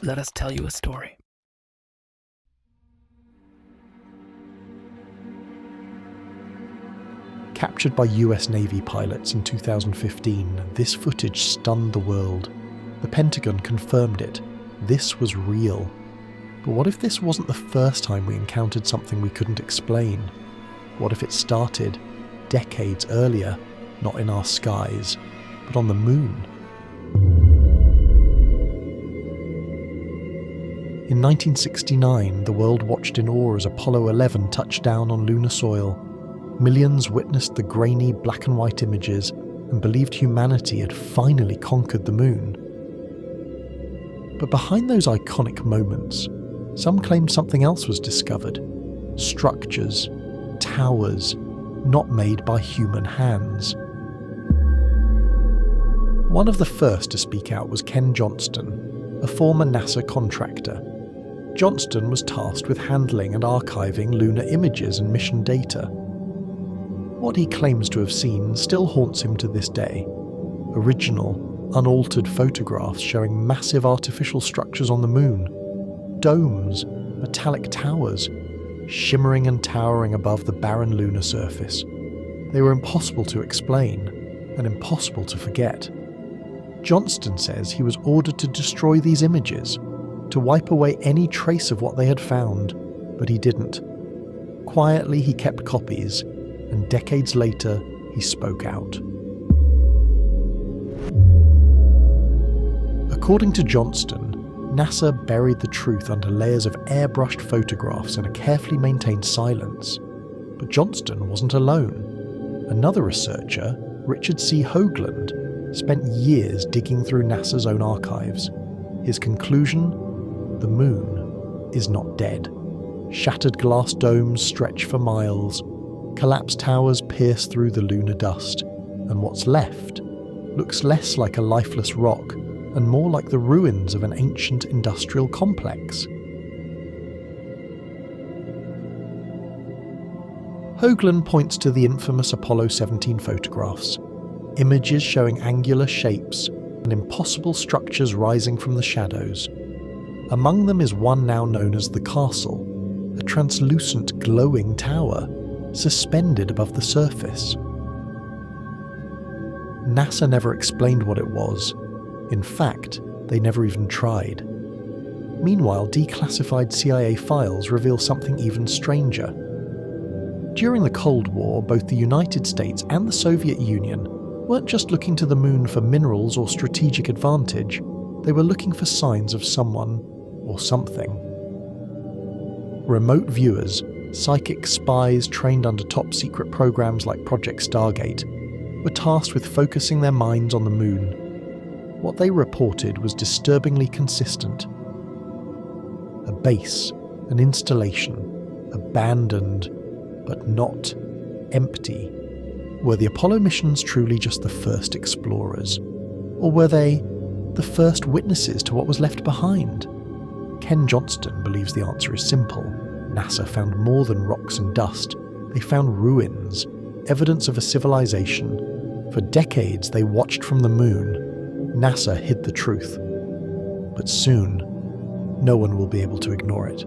let us tell you a story. Captured by US Navy pilots in 2015, this footage stunned the world. The Pentagon confirmed it. This was real. But what if this wasn't the first time we encountered something we couldn't explain? What if it started decades earlier, not in our skies, but on the moon? In 1969, the world watched in awe as Apollo 11 touched down on lunar soil. Millions witnessed the grainy black and white images and believed humanity had finally conquered the moon. But behind those iconic moments, some claimed something else was discovered. Structures, towers, not made by human hands. One of the first to speak out was Ken Johnston, a former NASA contractor. Johnston was tasked with handling and archiving lunar images and mission data. What he claims to have seen still haunts him to this day. Original, unaltered photographs showing massive artificial structures on the moon. Domes, metallic towers, shimmering and towering above the barren lunar surface. They were impossible to explain, and impossible to forget. Johnston says he was ordered to destroy these images, to wipe away any trace of what they had found, but he didn't. Quietly he kept copies, and decades later he spoke out. According to Johnston, NASA buried the truth under layers of airbrushed photographs and a carefully maintained silence. But Johnston wasn't alone. Another researcher, Richard C. Hoagland, spent years digging through NASA's own archives. His conclusion? The moon is not dead. Shattered glass domes stretch for miles, collapsed towers pierce through the lunar dust, and what's left looks less like a lifeless rock and more like the ruins of an ancient industrial complex. Hoagland points to the infamous Apollo 17 photographs, images showing angular shapes and impossible structures rising from the shadows. Among them is one now known as the Castle, a translucent glowing tower, suspended above the surface. NASA never explained what it was. In fact, they never even tried. Meanwhile, declassified CIA files reveal something even stranger. During the Cold War, both the United States and the Soviet Union weren't just looking to the moon for minerals or strategic advantage, they were looking for signs of someone or something. Remote viewers, psychic spies trained under top-secret programs like Project Stargate, were tasked with focusing their minds on the moon. What they reported was disturbingly consistent. A base, an installation, abandoned, but not empty. Were the Apollo missions truly just the first explorers? Or were they the first witnesses to what was left behind? Ken Johnston believes the answer is simple. NASA found more than rocks and dust. They found ruins, evidence of a civilization. For decades they watched from the moon. NASA hid the truth. But soon, no one will be able to ignore it.